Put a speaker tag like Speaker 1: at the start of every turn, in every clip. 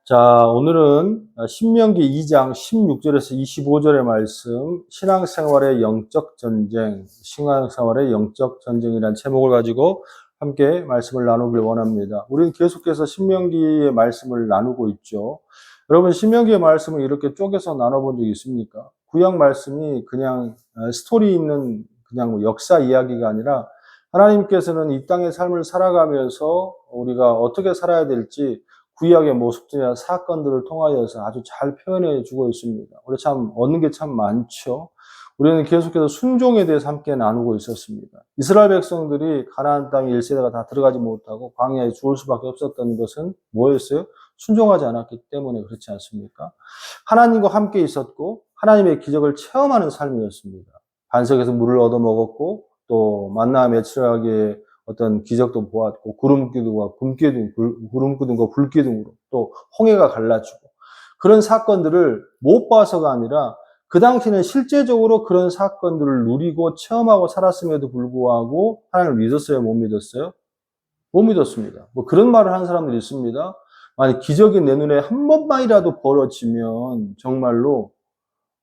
Speaker 1: 자, 오늘은 신명기 2장 16절에서 25절의 말씀, 신앙생활의 영적 전쟁, 신앙생활의 영적 전쟁이라는 제목을 가지고 함께 말씀을 나누길 원합니다. 우리는 계속해서 신명기의 말씀을 나누고 있죠. 여러분, 신명기의 말씀을 이렇게 쪼개서 나눠본 적이 있습니까? 구약 말씀이 그냥 스토리 있는 그냥 역사 이야기가 아니라 하나님께서는 이 땅의 삶을 살아가면서 우리가 어떻게 살아야 될지 구약의 모습들이나 사건들을 통하여서 아주 잘 표현해 주고 있습니다. 우리 참 얻는 게 참 많죠. 우리는 계속해서 순종에 대해서 함께 나누고 있었습니다. 이스라엘 백성들이 가나안 땅 1세대가 다 들어가지 못하고 광야에 죽을 수밖에 없었던 것은 뭐였어요? 순종하지 않았기 때문에 그렇지 않습니까? 하나님과 함께 있었고 하나님의 기적을 체험하는 삶이었습니다. 반석에서 물을 얻어먹었고 또 만나 매출하게 어떤 기적도 보았고 구름기둥과 구름기둥과 불기둥으로 또 홍해가 갈라지고 그런 사건들을 못 봐서가 아니라 그 당시에는 실제적으로 그런 사건들을 누리고 체험하고 살았음에도 불구하고 하나님을 믿었어요? 못 믿었어요? 못 믿었습니다. 뭐 그런 말을 하는 사람들이 있습니다. 만약 기적이 내 눈에 한 번만이라도 벌어지면 정말로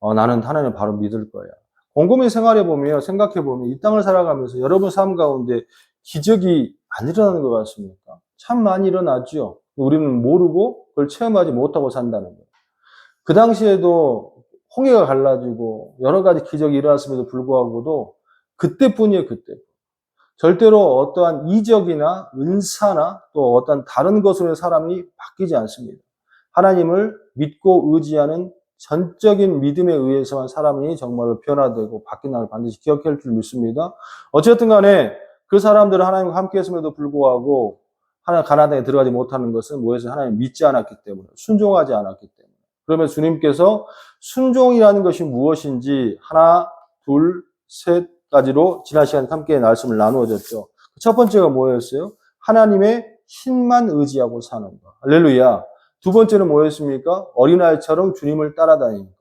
Speaker 1: 나는 하나님을 바로 믿을 거야. 곰곰이 생각해보면 이 땅을 살아가면서 여러분 삶 가운데 기적이 안 일어나는 것 같습니까? 참 많이 일어나죠. 우리는 모르고 그걸 체험하지 못하고 산다는 거예요. 그 당시에도 홍해가 갈라지고 여러 가지 기적이 일어났음에도 불구하고도 그때뿐이에요, 그때. 절대로 어떠한 이적이나 은사나 또 어떤 다른 것으로 사람이 바뀌지 않습니다. 하나님을 믿고 의지하는 전적인 믿음에 의해서만 사람이 정말로 변화되고 바뀐다는 걸 반드시 기억할 줄 믿습니다. 어쨌든 간에 그 사람들은 하나님과 함께 했음에도 불구하고 가나안 땅에 들어가지 못하는 것은 뭐에서 하나님 믿지 않았기 때문에, 순종하지 않았기 때문에. 그러면 주님께서 순종이라는 것이 무엇인지 하나, 둘, 셋 가지로 지난 시간에 함께 말씀을 나누어졌죠. 첫 번째가 뭐였어요? 하나님의 힘만 의지하고 사는 것. 할렐루야. 두 번째는 뭐였습니까? 어린아이처럼 주님을 따라다니는 것.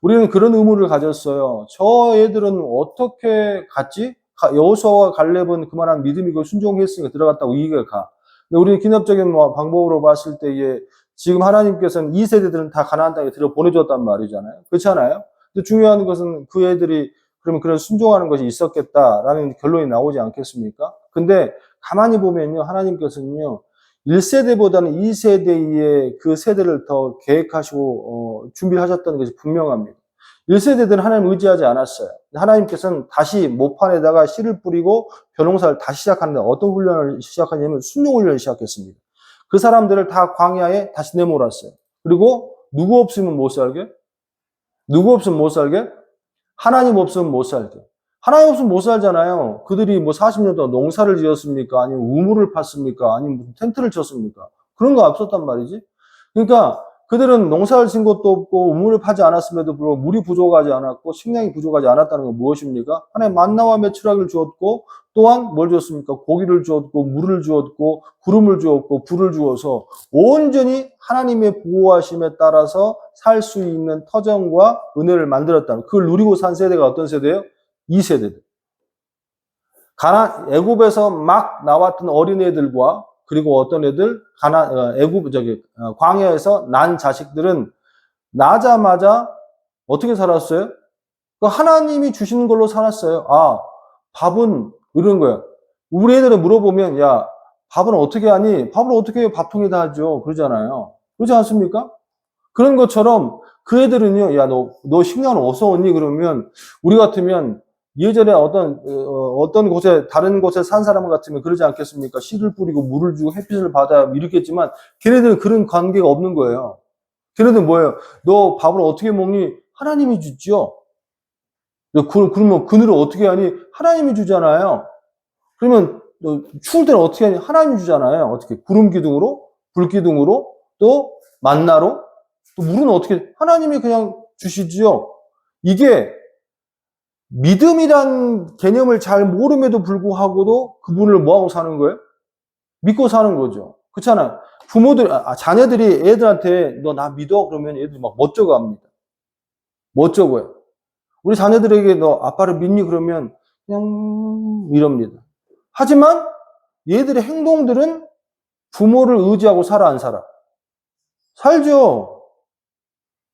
Speaker 1: 우리는 그런 의문을 가졌어요. 저 애들은 어떻게 갔지? 여호수아와 갈렙은 그만한 믿음이고 순종했으니까 들어갔다고 이해가 가. 근데 우리는 기업적인 방법으로 봤을 때에 지금 하나님께서는 이 세대들은 다 가나안 땅에 들여 보내줬단 말이잖아요. 그렇잖아요. 근데 중요한 것은 그 애들이 그러면 그런 순종하는 것이 있었겠다라는 결론이 나오지 않겠습니까? 근데 가만히 보면요, 하나님께서는요, 1세대보다는 2세대의 그 세대를 더 계획하시고 준비를 하셨다는 것이 분명합니다. 1세대들은 하나님을 의지하지 않았어요. 하나님께서는 다시 모판에다가 씨를 뿌리고 벼농사를 다시 시작하는데 어떤 훈련을 시작하냐면 순종 훈련을 시작했습니다. 그 사람들을 다 광야에 다시 내몰았어요. 그리고 누구 없으면 못 살게? 누구 없으면 못 살게? 하나님 없으면 못 살게. 하나님 없으면 못 살잖아요. 그들이 뭐 40년 동안 농사를 지었습니까? 아니면 우물을 팠습니까? 아니면 무슨 텐트를 쳤습니까? 그런 거 없었단 말이지. 그러니까 그들은 농사를 진 것도 없고 우물을 파지 않았음에도 불구하고 물이 부족하지 않았고 식량이 부족하지 않았다는 건 무엇입니까? 하나님 만나와 메추라기를 주었고 또한 뭘 주었습니까? 고기를 주었고 물을 주었고 구름을 주었고 불을 주어서 온전히 하나님의 보호하심에 따라서 살 수 있는 터전과 은혜를 만들었다는, 그걸 누리고 산 세대가 어떤 세대예요? 2세대들. 애굽에서 막 나왔던 어린애들과 그리고 어떤 애들 광야에서 난 자식들은 나자마자 어떻게 살았어요? 하나님이 주시는 걸로 살았어요. 밥은 이런 거야. 우리 애들은 물어보면 야, 밥은 어떻게 하니? 밥을 어떻게 해요? 밥통에다 하죠. 그러잖아요. 그렇지 않습니까? 그런 것처럼 그 애들은요, 야, 너 식량을 어디서 얻니? 그러면 우리 같으면 예전에 어떤 곳에, 다른 곳에 산 사람 같으면 그러지 않겠습니까? 씨를 뿌리고 물을 주고 햇빛을 받아 이렇겠지만 걔네들은 그런 관계가 없는 거예요. 걔네들은 뭐예요? 너 밥을 어떻게 먹니? 하나님이 주죠. 그러면 그늘을 어떻게 하니? 하나님이 주잖아요. 그러면 너 추울 때는 어떻게 하니? 하나님이 주잖아요. 어떻게? 구름 기둥으로, 불 기둥으로, 또 만나로, 또 물은 어떻게? 하나님이 그냥 주시지요. 이게 믿음이란 개념을 잘 모름에도 불구하고도 그분을 뭐하고 사는 거예요? 믿고 사는 거죠. 그렇잖아요. 자녀들이 애들한테 너 나 믿어? 그러면 애들이 막 멋쩍어 합니다. 멋쩍어요. 우리 자녀들에게 너 아빠를 믿니? 그러면 그냥 이럽니다. 하지만 얘들의 행동들은 부모를 의지하고 살아, 안 살아? 살죠.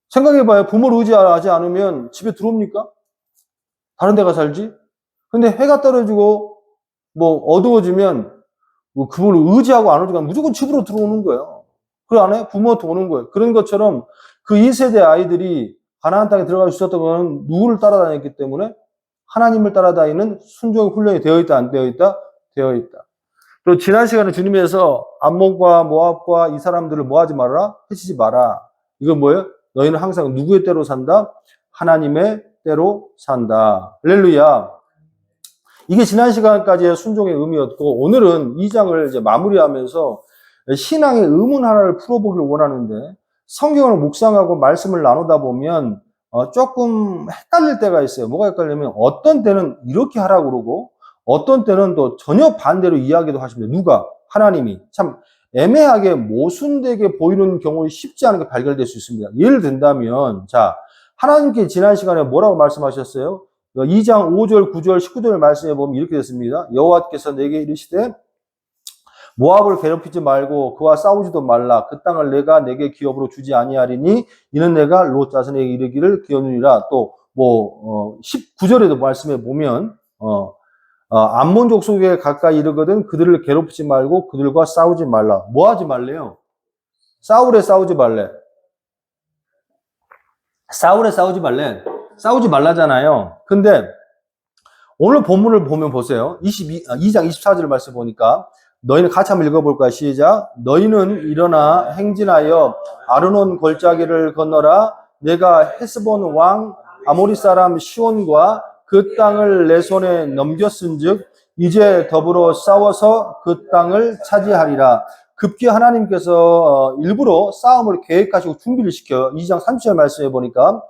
Speaker 1: 생각해봐요. 부모를 의지하지 않으면 집에 들어옵니까? 다른 데가 살지? 근데 해가 떨어지고, 어두워지면, 그분을 의지하고 안 오지만 무조건 집으로 들어오는 거예요. 그걸 안 해요? 부모한테 오는 거예요. 그런 것처럼 그 2세대 아이들이 가나안 땅에 들어갈 수 있었던 것은 누구를 따라다녔기 때문에 하나님을 따라다니는 순종의 훈련이 되어 있다, 안 되어 있다? 되어 있다. 또 지난 시간에 주님께서 암몬과 모압과 이 사람들을 뭐 하지 말아라? 해치지 마라. 이건 뭐예요? 너희는 항상 누구의 때로 산다? 하나님의 때로 산다. 할렐루야. 이게 지난 시간까지의 순종의 의미였고, 오늘은 2장을 이제 마무리하면서 신앙의 의문 하나를 풀어보기를 원하는데, 성경을 묵상하고 말씀을 나누다 보면 조금 헷갈릴 때가 있어요. 뭐가 헷갈리면 어떤 때는 이렇게 하라고 그러고 어떤 때는 또 전혀 반대로 이야기도 하십니다. 누가? 하나님이. 참 애매하게 모순되게 보이는 경우는 쉽지 않게 발견될 수 있습니다. 예를 든다면 자, 하나님께 지난 시간에 뭐라고 말씀하셨어요? 2장 5절, 9절, 19절 말씀해 보면 이렇게 됐습니다. 여호와께서 내게 이르시되 모압을 괴롭히지 말고 그와 싸우지도 말라. 그 땅을 내가 내게 기업으로 주지 아니하리니 이는 내가 롯 자손에게 이르기를 기업이라. 또 19절에도 말씀해 보면 암몬 족속에 가까이 이르거든 그들을 괴롭히지 말고 그들과 싸우지 말라. 뭐 하지 말래요? 싸우래 싸우지 말래. 싸우래 싸우지 말래. 싸우지 말라잖아요. 근데 오늘 본문을 보면 보세요. 2장 24절 말씀 보니까 너희는 같이 한번 읽어볼까요? 시작. 너희는 일어나 행진하여 아르논 골짜기를 건너라. 내가 헤스본 왕 아모리 사람 시온과 그 땅을 내 손에 넘겼은즉 이제 더불어 싸워서 그 땅을 차지하리라. 급기 하나님께서 일부러 싸움을 계획하시고 준비를 시켜 2장 30절 말씀해 보니까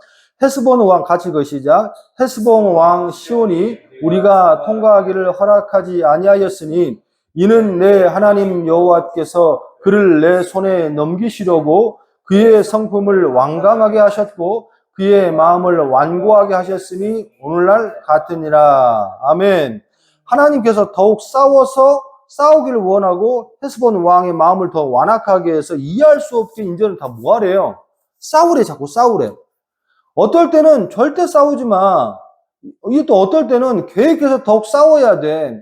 Speaker 1: 헤스본 왕 같이 그 시작. 헤스본 왕 시온이 우리가 통과하기를 허락하지 아니하였으니 이는 내 하나님 여호와께서 그를 내 손에 넘기시려고 그의 성품을 완강하게 하셨고 그의 마음을 완고하게 하셨으니 오늘날 같으니라. 아멘. 하나님께서 더욱 싸우기를 원하고 헤스본 왕의 마음을 더 완악하게 해서 이해할 수 없게 인전을 다 뭐하래요? 싸우래, 자꾸 싸우래. 어떨 때는 절대 싸우지 마. 이게 또 어떨 때는 계획해서 더욱 싸워야 돼.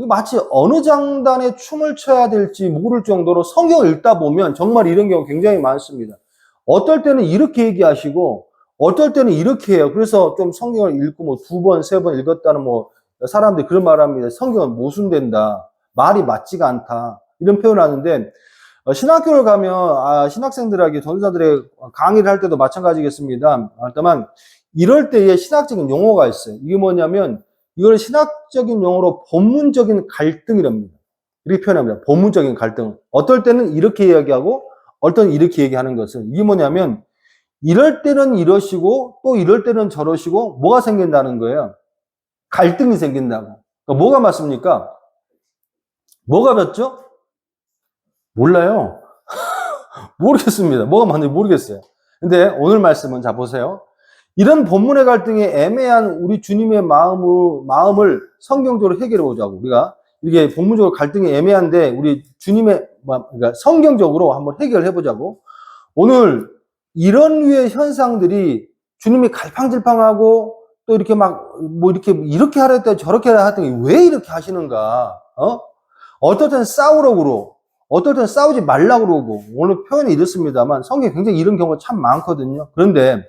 Speaker 1: 마치 어느 장단에 춤을 춰야 될지 모를 정도로 성경을 읽다 보면 정말 이런 경우 굉장히 많습니다. 어떨 때는 이렇게 얘기하시고 어떨 때는 이렇게 해요. 그래서 좀 성경을 읽고 2번, 3번 읽었다는 사람들이 그런 말을 합니다. 성경은 모순된다. 말이 맞지가 않다. 이런 표현을 하는데 신학교를 가면 신학생들에게 전도자들의 강의를 할 때도 마찬가지겠습니다. 다만 이럴 때의 신학적인 용어가 있어요. 이게 뭐냐면 이걸 신학적인 용어로 본문적인 갈등이랍니다. 이렇게 표현합니다. 본문적인 갈등. 어떨 때는 이렇게 이야기하고 어떨 때는 이렇게 얘기하는 것은 이게 뭐냐면 이럴 때는 이러시고 또 이럴 때는 저러시고 뭐가 생긴다는 거예요? 갈등이 생긴다고. 그러니까 뭐가 맞습니까? 뭐가 맞죠? 몰라요. 모르겠습니다. 뭐가 맞는지 모르겠어요. 근데 오늘 말씀은 자 보세요. 이런 본문의 갈등에 애매한 우리 주님의 마음을 성경적으로 해결해 보자고. 우리가 이게 본문적으로 갈등이 애매한데 우리 주님의 그러니까 성경적으로 한번 해결해 보자고. 오늘 이런 류의 현상들이 주님이 갈팡질팡하고 또 이렇게 이렇게 하라 했더니 저렇게 하라 했더니 왜 이렇게 하시는가? 어떨 때는 싸우라고 그러고 어떨 때는 싸우지 말라고 그러고 오늘 표현이 이렇습니다만 성경에 굉장히 이런 경우가 참 많거든요. 그런데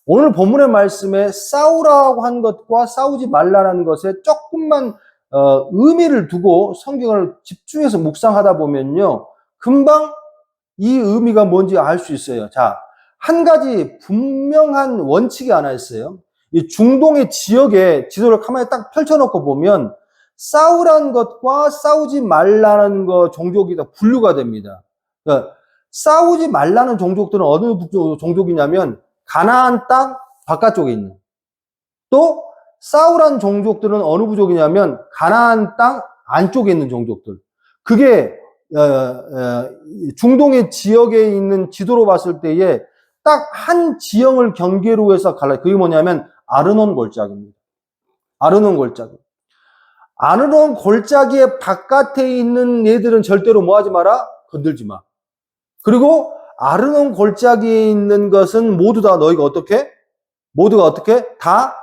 Speaker 1: 오늘 본문의 말씀에 싸우라고 한 것과 싸우지 말라는 것에 조금만 의미를 두고 성경을 집중해서 묵상하다 보면요. 금방 이 의미가 뭔지 알 수 있어요. 자, 한 가지 분명한 원칙이 하나 있어요. 이 중동의 지역의 지도를 가만히 딱 펼쳐놓고 보면 싸우라는 것과 싸우지 말라는 것 종족이 다 분류가 됩니다. 그러니까 싸우지 말라는 종족들은 어느 종족이냐면 가나안 땅 바깥쪽에 있는 또 싸우라는 종족들은 어느 부족이냐면 가나안 땅 안쪽에 있는 종족들. 그게 중동의 지역에 있는 지도로 봤을 때에 딱 한 지형을 경계로 해서 갈라요. 그게 뭐냐면 아르논 골짜기입니다. 아르논 골짜기. 아르논 골짜기의 바깥에 있는 애들은 절대로 뭐 하지 마라? 건들지 마. 그리고 아르논 골짜기에 있는 것은 모두 다 너희가 어떻게? 모두가 어떻게? 다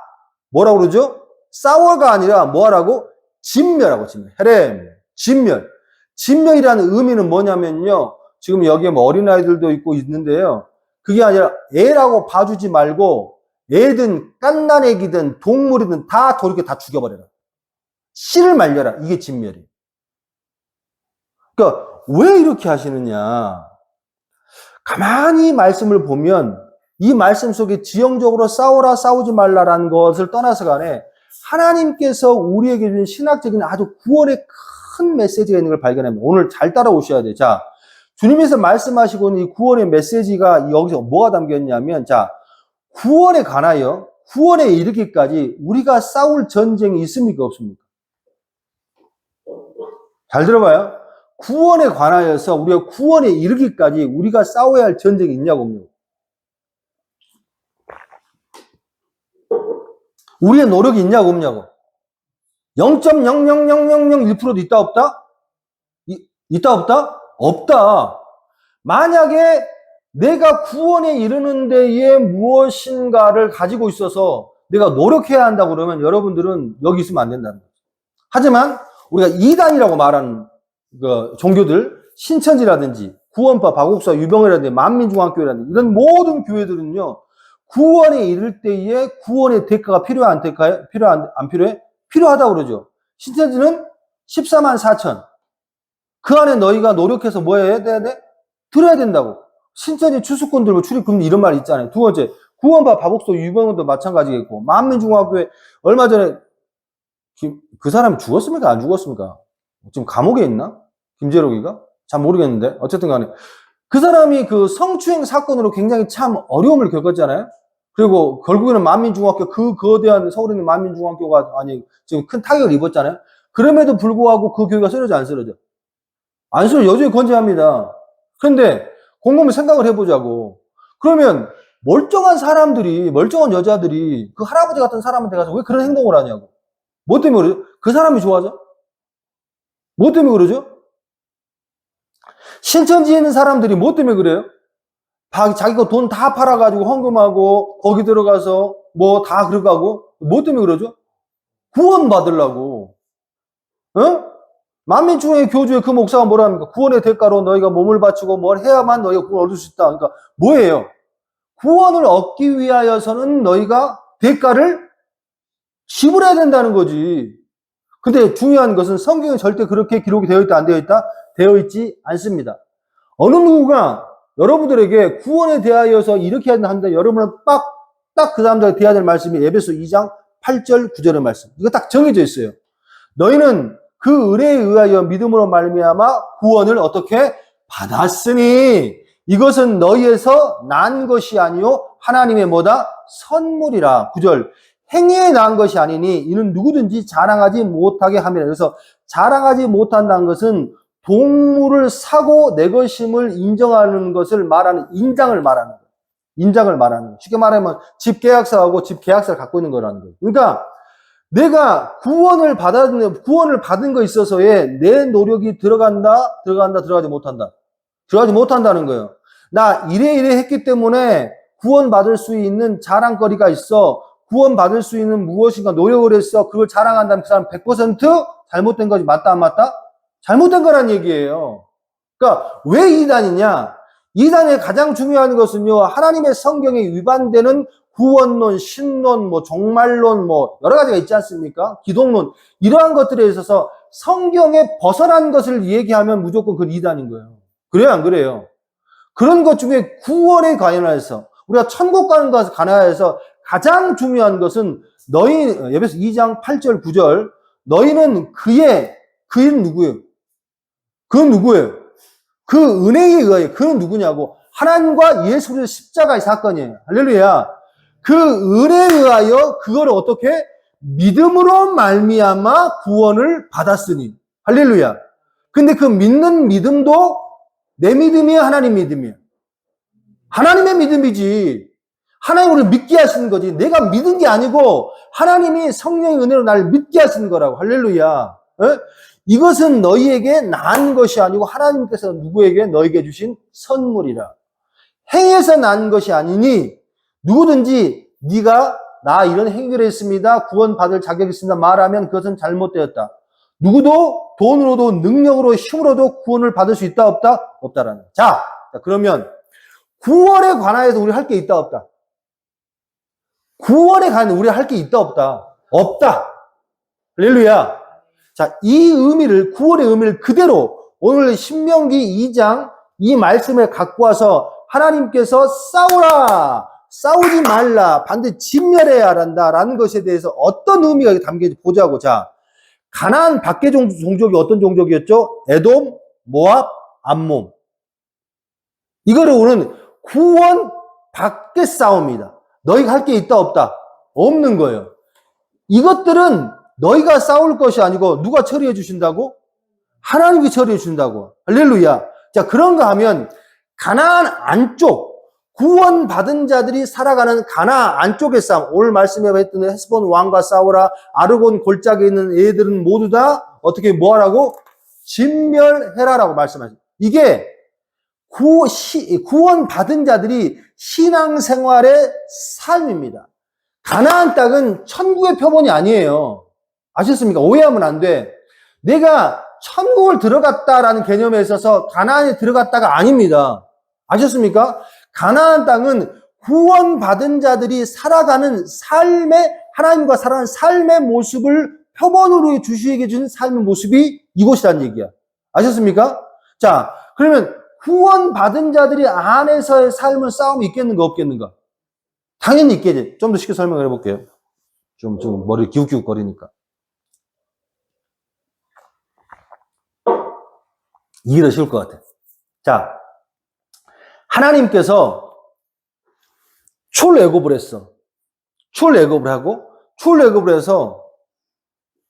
Speaker 1: 뭐라고 그러죠? 싸워가 아니라 뭐하라고? 진멸하고 진멸. 헤렘, 진멸. 진멸이라는 의미는 뭐냐면요. 지금 여기에 뭐 어린아이들도 있고 있는데요. 그게 아니라 애라고 봐주지 말고 애든 갓난애기든 동물이든 다 도리게 다 죽여버려라. 씨를 말려라. 이게 진멸이에요. 그러니까 왜 이렇게 하시느냐. 가만히 말씀을 보면 이 말씀 속에 지형적으로 싸워라 싸우지 말라라는 것을 떠나서 간에 하나님께서 우리에게 주신 신학적인 아주 구원의 큰 메시지가 있는 걸 발견합니다. 오늘 잘 따라오셔야 돼요. 자, 주님께서 말씀하시고 이 구원의 메시지가 여기서 뭐가 담겼냐면, 자, 구원에 관하여 구원에 이르기까지 우리가 싸울 전쟁이 있습니까? 없습니까? 잘 들어봐요. 구원에 관하여서 우리가 구원에 이르기까지 우리가 싸워야 할 전쟁이 있냐고 없냐고. 우리의 노력이 있냐고 없냐고. 0.00001%도 있다 없다? 있다 없다? 없다. 만약에 내가 구원에 이르는 데에 무엇인가를 가지고 있어서 내가 노력해야 한다고 그러면 여러분들은 여기 있으면 안 된다는 거죠. 하지만 우리가 이단이라고 말하는 그 종교들, 신천지라든지 구원파, 바국사, 유병회라든지 만민중앙교회라든지 이런 모든 교회들은요, 구원에 이를 때에 구원의 대가가 필요해 안 대가요? 안 필요해? 필요하다고 그러죠. 신천지는 14만 4천. 그 안에 너희가 노력해서 뭐 해야 돼? 들어야 된다고. 신천지 추수꾼들 뭐 출입금지 이런 말 있잖아요. 두 번째, 구원파, 바복소, 유병원도 마찬가지겠고, 만민중앙교회 얼마 전에 그 사람이 죽었습니까? 안 죽었습니까? 지금 감옥에 있나? 김재록이가? 잘 모르겠는데 어쨌든 간에 그 사람이 그 성추행 사건으로 굉장히 참 어려움을 겪었잖아요. 그리고 결국에는 만민중앙교, 그 거대한 서울에 있는 만민중앙교가 아니 지금 큰 타격을 입었잖아요. 그럼에도 불구하고 그 교회가 쓰러져 안 쓰러져? 안 쓰러져. 여전히 건재합니다. 그런데 곰곰이 생각을 해보자고. 그러면 멀쩡한 사람들이, 멀쩡한 여자들이 그 할아버지 같은 사람한테 가서 왜 그런 행동을 하냐고. 뭐 때문에 그러죠? 그 사람이 좋아져? 뭐 때문에 그러죠? 신천지에 있는 사람들이 뭐 때문에 그래요? 자기가 돈 다 팔아가지고 헌금하고 거기 들어가서 뭐 다 그러가고 뭐 때문에 그러죠? 구원 받으려고. 어? 만민중앙회 교주의 그 목사가 뭐라 합니까? 구원의 대가로 너희가 몸을 바치고 뭘 해야만 너희가 구원을 얻을 수 있다. 그러니까 뭐예요? 구원을 얻기 위하여서는 너희가 대가를 지불해야 된다는 거지. 근데 중요한 것은 성경에 절대 그렇게 기록이 되어 있다 안 되어 있다? 되어 있지 않습니다. 어느 누구가 여러분들에게 구원에 대하여서 이렇게 해야 한다. 여러분은 딱 그 사람들에게 대해야 될 말씀이 에베소 2장 8절 9절의 말씀. 이거 딱 정해져 있어요. 너희는 그 은혜에 의하여 믿음으로 말미암아 구원을 어떻게 받았으니 이것은 너희에서 난 것이 아니요 하나님의 뭐다? 선물이라. 9절. 행위에 난 것이 아니니 이는 누구든지 자랑하지 못하게 함이라. 그래서 자랑하지 못한다는 것은 동물을 사고 내 것임을 인정하는 것을 말하는 인장을 말하는 거예요. 인장을 말하는 거예요. 쉽게 말하면 집 계약서하고 집 계약서를 갖고 있는 거라는 거예요. 그러니까 내가 구원을 받은 거 있어서의 내 노력이 들어가지 못한다. 들어가지 못한다는 거예요. 나 이래 했기 때문에 구원받을 수 있는 자랑거리가 있어. 구원받을 수 있는 무엇인가 노력을 했어. 그걸 자랑한다면 그 사람 100% 잘못된 거지. 맞다 안 맞다? 잘못된 거란 얘기예요. 그러니까 왜 이단이냐? 이단의 가장 중요한 것은요. 하나님의 성경에 위반되는 구원론, 신론, 뭐 종말론, 뭐 여러 가지가 있지 않습니까? 기독론 이러한 것들에 있어서 성경에 벗어난 것을 얘기하면 무조건 그건 이단인 거예요. 그래요, 안 그래요? 그런 것 중에 구원에 관련해서 우리가 천국 가는 것에 관련해서 가장 중요한 것은 너희 에베소 2장 8절 9절 너희는 그는 누구예요? 그는 누구예요? 그 은혜에 의하여 그는 누구냐고 하나님과 예수 그리스도의 십자가의 사건이에요. 할렐루야. 그 은혜에 의하여 그거를 어떻게? 믿음으로 말미암아 구원을 받았으니. 할렐루야. 근데 그 믿는 믿음도 내 믿음이야, 하나님 믿음이야. 하나님의 믿음이지. 하나님을 믿게 하시는 거지. 내가 믿은 게 아니고 하나님이 성령의 은혜로 나를 믿게 하시는 거라고. 할렐루야. 이것은 너희에게 난 것이 아니고 하나님께서 누구에게? 너희에게 주신 선물이라. 행위에서 난 것이 아니니 누구든지 네가 나 이런 행위를 했습니다. 구원받을 자격이 있습니다. 말하면 그것은 잘못되었다. 누구도 돈으로도 능력으로 힘으로도 구원을 받을 수 있다 없다? 없다라는. 자, 그러면 구원에 관하여서 우리 할 게 있다 없다? 구원에 관해 우리 할 게 있다 없다? 없다. 할렐루야. 자, 이 의미를, 구원의 의미를 그대로 오늘 신명기 2장 이 말씀을 갖고 와서 하나님께서 싸우라, 싸우지 말라, 반드시 진멸해야 한다라는 것에 대해서 어떤 의미가 담겨있는지 보자고. 자, 가나안 밖의 종족이 어떤 종족이었죠? 에돔, 모압, 암몬. 이거를 우리는 구원 밖의 싸움이다. 너희가 할 게 있다 없다? 없는 거예요. 이것들은 너희가 싸울 것이 아니고 누가 처리해 주신다고? 하나님이 처리해 주신다고. 할렐루야. 자, 그런가 하면 가나안 안쪽, 구원받은 자들이 살아가는 가나안 안쪽의 싸움, 오늘 말씀에 했던 헤스본 왕과 싸우라, 아르곤 골짜기에 있는 애들은 모두 다 어떻게 뭐하라고? 진멸해라라고 말씀하셨어요. 이게 구원받은 자들이 신앙생활의 삶입니다. 가나안 땅은 천국의 표본이 아니에요. 아셨습니까? 오해하면 안 돼. 내가 천국을 들어갔다라는 개념에 있어서 가나안에 들어갔다가 아닙니다. 아셨습니까? 가나안 땅은 구원받은 자들이 살아가는 삶의, 하나님과 살아가는 삶의 모습을 표본으로 주시게 주신 삶의 모습이 이곳이라는 얘기야. 아셨습니까? 자, 그러면 구원받은 자들이 안에서의 삶은 싸움이 있겠는가 없겠는가? 당연히 있겠지. 좀 더 쉽게 설명을 해볼게요. 좀 머리 기웃기웃거리니까. 이게 더 쉬울 것 같아. 자, 하나님께서 출애굽을 했어. 출애굽을 하고 출애굽을 해서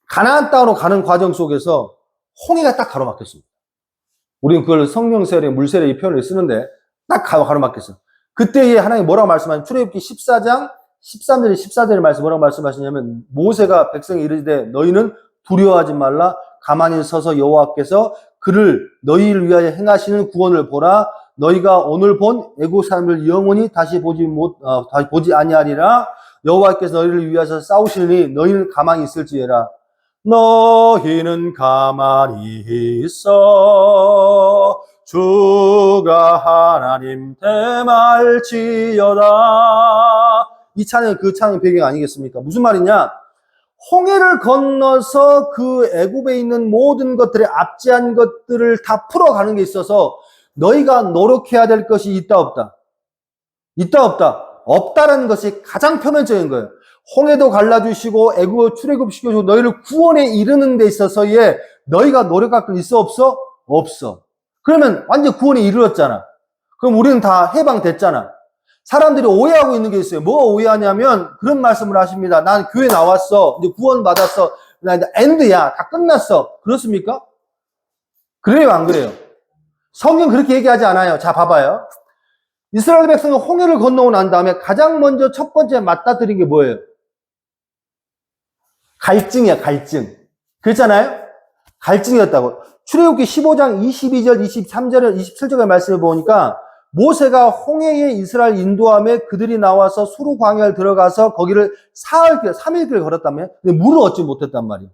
Speaker 1: 가나안 땅으로 가는 과정 속에서 홍해가 딱 가로막혔습니다. 우리는 그걸 성령 세례, 물 세례 이 표현을 쓰는데 딱 가로막혔어. 그때에 하나님이 뭐라고 말씀하냐면 출애굽기 14장 13절 14절의 말씀 뭐라고 말씀하시냐면 모세가 백성에 이르되 너희는 두려워하지 말라 가만히 서서 여호와께서 그를 너희를 위하여 행하시는 구원을 보라. 너희가 오늘 본 애국 사람들 영원히 다시 보지 아니하리라. 여호와께서 너희를 위하여 싸우시니 너희는 가만히 있을지어라. 너희는 가만히 있어 주가 하나님 대말지어다. 이 찬양 그 찬양 배경 아니겠습니까? 무슨 말이냐? 홍해를 건너서 그 애굽에 있는 모든 것들의 압제한 것들을 다 풀어가는 게 있어서 너희가 노력해야 될 것이 있다 없다? 있다 없다? 없다라는 것이 가장 표면적인 거예요. 홍해도 갈라주시고 애굽을 출애굽시켜주고 너희를 구원에 이르는 데 있어서의 너희가 노력할 건 있어 없어? 없어. 그러면 완전 구원에 이르렀잖아. 그럼 우리는 다 해방됐잖아. 사람들이 오해하고 있는 게 있어요. 뭐가 오해하냐면 그런 말씀을 하십니다. 난 교회 나왔어. 이제 구원 받았어. 나 이제 엔드야. 다 끝났어. 그렇습니까? 그래요, 안 그래요? 성경 그렇게 얘기하지 않아요. 자, 봐봐요. 이스라엘 백성은 홍해를 건너고 난 다음에 가장 먼저 첫 번째 맞닥뜨린 게 뭐예요? 갈증이야, 갈증. 그랬잖아요? 갈증이었다고. 출애굽기 15장 22절, 23절, 27절의 말씀을 보니까 모세가 홍해에 이스라엘 인도함에 그들이 나와서 수르 광야를 들어가서 거기를 사흘길, 3일길 걸었다며? 근데 물을 얻지 못했단 말이에요.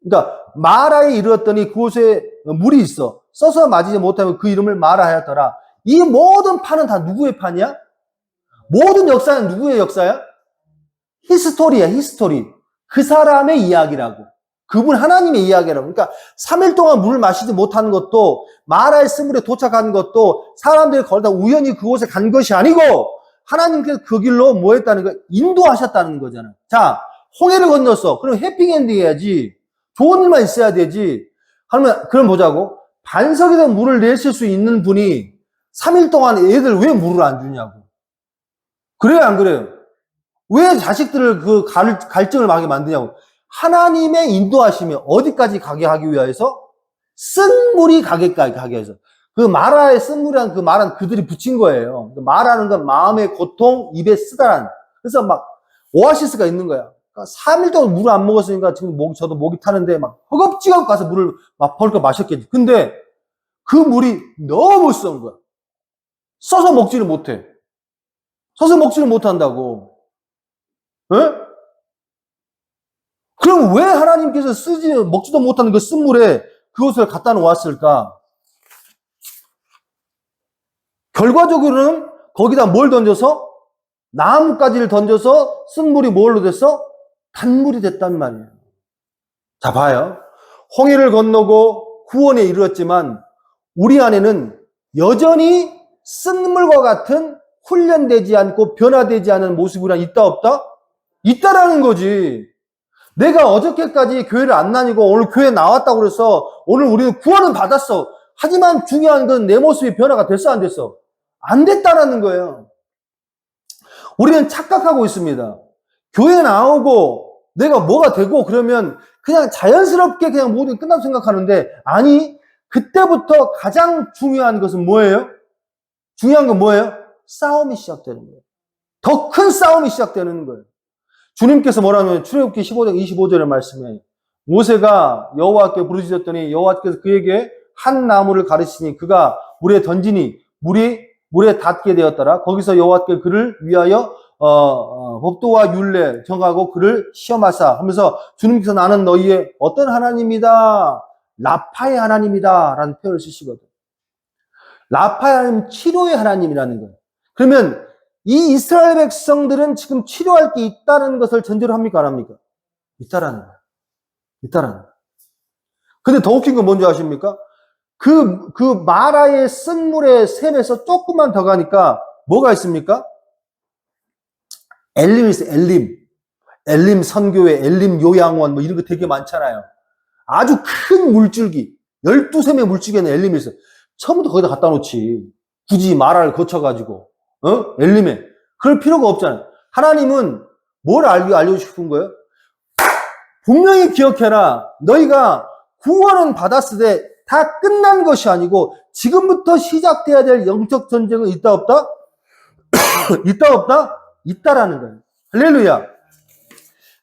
Speaker 1: 그러니까 마라에 이르렀더니 그곳에 물이 있어. 써서 마시지 못하면 그 이름을 마라하였더라. 이 모든 판은 다 누구의 판이야? 모든 역사는 누구의 역사야? 히스토리야, 히스토리. 그 사람의 이야기라고. 그분 하나님의 이야기라고. 그러니까 3일 동안 물을 마시지 못하는 것도 마라의 스물에 도착한 것도 사람들이 걸다 우연히 그곳에 간 것이 아니고 하나님께서 그 길로 뭐 했다는 거? 인도하셨다는 거잖아. 자, 홍해를 건넜어. 그럼 해피엔드 해야지. 좋은 일만 있어야 되지. 그럼 보자고. 반석에서 물을 내실 수 있는 분이 3일 동안 애들 왜 물을 안 주냐고. 그래요, 안 그래요? 왜 자식들을 그 갈증을 하게 만드냐고. 하나님의 인도하심이 어디까지 가게 하기 위해서? 쓴 물이 가게 해서. 그 마라의 쓴 물이란 그 말은 그들이 붙인 거예요. 마라는 건 마음의 고통, 입에 쓰다란. 그래서 막 오아시스가 있는 거야. 그러니까 3일 동안 물을 안 먹었으니까 지금 저도 목이 타는데 막 허겁지겁 가서 물을 막 벌컥 마셨겠지. 근데 그 물이 너무 쓴 거야. 써서 먹지를 못해. 써서 먹지를 못한다고. 에? 그럼 왜 하나님께서 먹지도 못하는 그 쓴물에 그것을 갖다 놓았을까? 결과적으로는 거기다 뭘 던져서? 나뭇가지를 던져서 쓴물이 뭘로 됐어? 단물이 됐단 말이에요. 자, 봐요. 홍해를 건너고 구원에 이르렀지만 우리 안에는 여전히 쓴물과 같은 훈련되지 않고 변화되지 않은 모습이란 있다 없다? 있다라는 거지. 내가 어저께까지 교회를 안 다니고 오늘 교회 나왔다고 그래서 오늘 우리는 구원은 받았어. 하지만 중요한 건 내 모습이 변화가 됐어 안 됐어? 안 됐다라는 거예요. 우리는 착각하고 있습니다. 교회 나오고 내가 뭐가 되고 그러면 그냥 자연스럽게 그냥 모든 게 끝나고 생각하는데 아니 그때부터 가장 중요한 것은 뭐예요? 중요한 건 뭐예요? 싸움이 시작되는 거예요. 더 큰 싸움이 시작되는 거예요. 주님께서 뭐라면 출애굽기 15장 25절의 말씀에 모세가 여호와께 부르짖었더니 여호와께서 그에게 한 나무를 가르치니 그가 물에 던지니 물에 닿게 되었더라. 거기서 여호와께 그를 위하여 법도와 율례 정하고 그를 시험하사 하면서 주님께서 나는 너희의 어떤 하나님이다. 라파의 하나님이다 라는 표현을 쓰시거든. 라파의 하나님 치료의 하나님이라는 거예요. 그러면 이 이스라엘 백성들은 지금 치료할 게 있다는 것을 전제로 합니까? 안 합니까? 있다라는 거예요. 있다라는 거예요. 근데 더 웃긴 건 뭔지 아십니까? 그 마라의 쓴물의 샘에서 조금만 더 가니까 뭐가 있습니까? 엘림이 있어요. 엘림 선교회, 엘림 요양원 뭐 이런 거 되게 많잖아요. 아주 큰 물줄기, 12샘의 물줄기에는 엘림이 있어요. 처음부터 거기다 갖다 놓지. 굳이 마라를 거쳐가지고. 엘림에. 그럴 필요가 없잖아요. 하나님은 뭘 알려주고 싶은 거예요? 분명히 기억해라. 너희가 구원은 받았을 때 다 끝난 것이 아니고 지금부터 시작돼야 될 영적 전쟁은 있다 없다? 있다 없다? 있다라는 거예요. 할렐루야.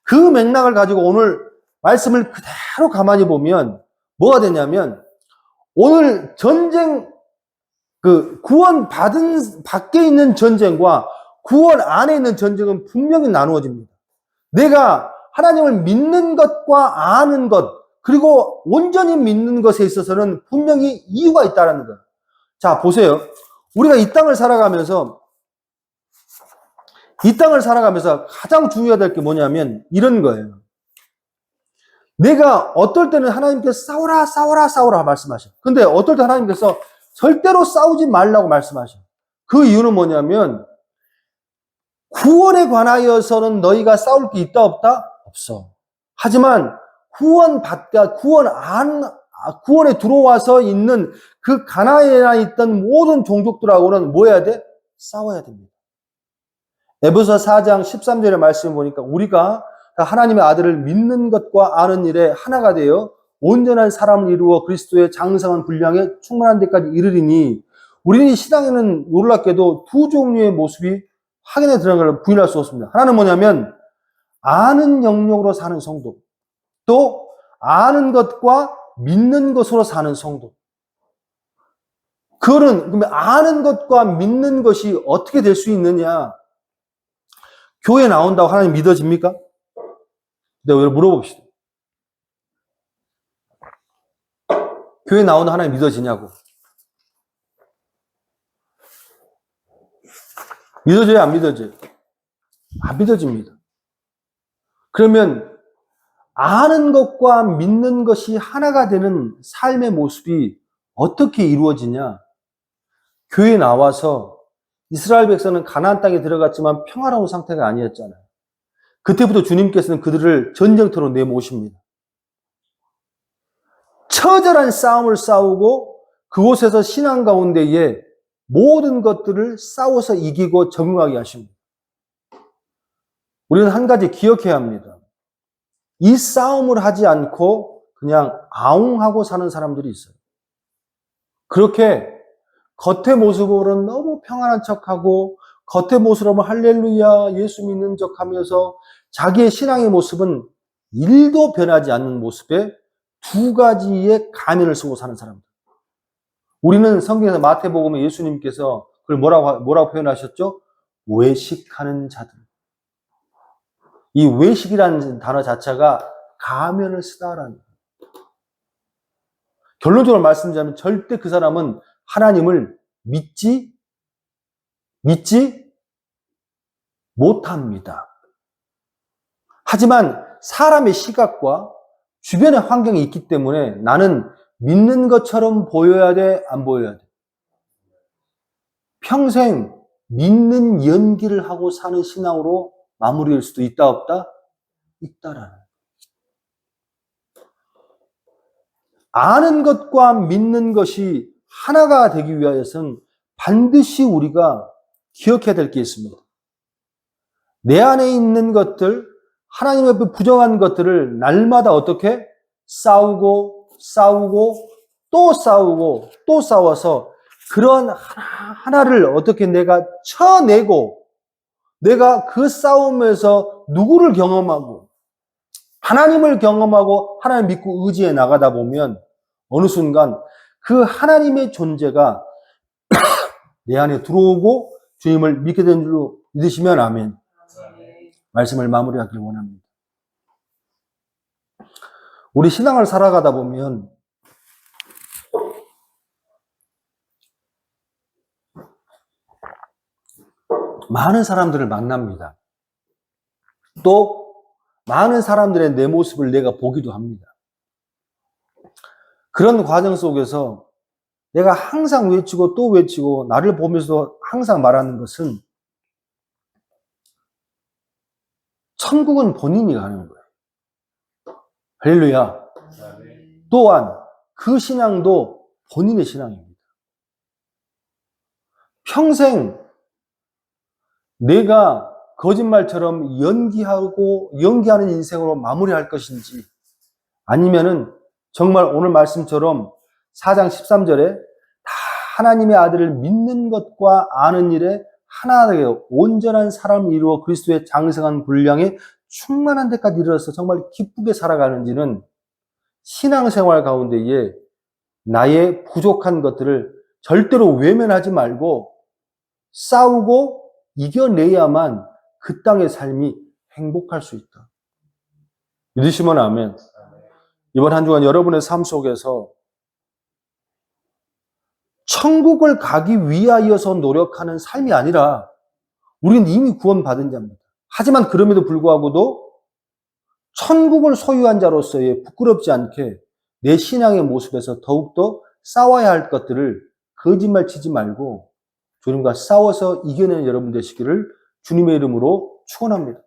Speaker 1: 그 맥락을 가지고 오늘 말씀을 그대로 가만히 보면 뭐가 되냐면 오늘 전쟁 구원 밖에 있는 전쟁과 구원 안에 있는 전쟁은 분명히 나누어집니다. 내가 하나님을 믿는 것과 아는 것, 그리고 온전히 믿는 것에 있어서는 분명히 이유가 있다는 거예요. 자, 보세요. 우리가 이 땅을 살아가면서 가장 중요해야 될 게 뭐냐면 이런 거예요. 내가 어떨 때는 하나님께서 싸우라 말씀하셔. 근데 어떨 때 하나님께서 절대로 싸우지 말라고 말씀하셔. 그 이유는 뭐냐면 구원에 관하여서는 너희가 싸울 게 있다 없다? 없어. 하지만 구원에 들어와서 있는 그 가나안에 있던 모든 종족들하고는 뭐 해야 돼? 싸워야 됩니다. 에베소 4장 13절의 말씀을 보니까 우리가 하나님의 아들을 믿는 것과 아는 일에 하나가 되어 온전한 사람을 이루어 그리스도의 장성한 분량에 충만한 데까지 이르리니 우리는 신앙에는 놀랍게도 두 종류의 모습이 확인에 들어간 걸 부인할 수 없습니다. 하나는 뭐냐면 아는 영역으로 사는 성도, 또 아는 것과 믿는 것으로 사는 성도. 그러면 아는 것과 믿는 것이 어떻게 될 수 있느냐? 교회 나온다고 하나님 믿어집니까? 내가 왜 물어봅시다. 교회 나오는 하나님 믿어지냐고. 믿어져요? 안 믿어져요? 안 믿어집니다. 그러면 아는 것과 믿는 것이 하나가 되는 삶의 모습이 어떻게 이루어지냐? 교회에 나와서 이스라엘 백성은 가나안 땅에 들어갔지만 평화로운 상태가 아니었잖아요. 그때부터 주님께서는 그들을 전쟁터로 내모십니다. 처절한 싸움을 싸우고 그곳에서 신앙 가운데에 모든 것들을 싸워서 이기고 적응하게 하십니다. 우리는 한 가지 기억해야 합니다. 이 싸움을 하지 않고 그냥 아웅하고 사는 사람들이 있어요. 그렇게 겉의 모습으로는 너무 평안한 척하고 겉의 모습으로 할렐루야 예수 믿는 척하면서 자기의 신앙의 모습은 1도 변하지 않는 모습에 두 가지의 가면을 쓰고 사는 사람들. 우리는 성경에서 마태복음에 예수님께서 그걸 뭐라고 표현하셨죠? 외식하는 자들. 이 외식이라는 단어 자체가 가면을 쓰다라는 거예요. 결론적으로 말씀드리자면 절대 그 사람은 하나님을 믿지 못합니다. 하지만 사람의 시각과 주변의 환경이 있기 때문에 나는 믿는 것처럼 보여야 돼, 안 보여야 돼? 평생 믿는 연기를 하고 사는 신앙으로 마무리될 수도 있다, 없다? 있다라는. 아는 것과 믿는 것이 하나가 되기 위하여서는 반드시 우리가 기억해야 될 게 있습니다. 내 안에 있는 것들, 하나님 앞에 부정한 것들을 날마다 어떻게? 싸우고 또 싸우고 또 싸워서 그런 하나를 어떻게 내가 쳐내고 내가 그 싸움에서 누구를 경험하고 하나님을 경험하고 하나님 믿고 의지해 나가다 보면 어느 순간 그 하나님의 존재가 내 안에 들어오고 주님을 믿게 된 줄로 믿으시면 아멘. 말씀을 마무리하길 원합니다. 우리 신앙을 살아가다 보면 많은 사람들을 만납니다. 또 많은 사람들의 내 모습을 내가 보기도 합니다. 그런 과정 속에서 내가 항상 외치고 또 외치고 나를 보면서 항상 말하는 것은 천국은 본인이 가는 거예요. 할렐루야. 또한 그 신앙도 본인의 신앙입니다. 평생 내가 거짓말처럼 연기하는 인생으로 마무리할 것인지 아니면은 정말 오늘 말씀처럼 4장 13절에 다 하나님의 아들을 믿는 것과 아는 일에 하나되게 온전한 사람을 이루어 그리스도의 장성한 분량에 충만한 데까지 이르러서 정말 기쁘게 살아가는지는 신앙생활 가운데에 나의 부족한 것들을 절대로 외면하지 말고 싸우고 이겨내야만 그 땅의 삶이 행복할 수 있다. 믿으시면 아멘. 이번 한 주간 여러분의 삶 속에서 천국을 가기 위하여서 노력하는 삶이 아니라 우리는 이미 구원받은 자입니다. 하지만 그럼에도 불구하고도 천국을 소유한 자로서의 부끄럽지 않게 내 신앙의 모습에서 더욱더 싸워야 할 것들을 거짓말 치지 말고 주님과 싸워서 이겨내는 여러분 되시기를 주님의 이름으로 축원합니다.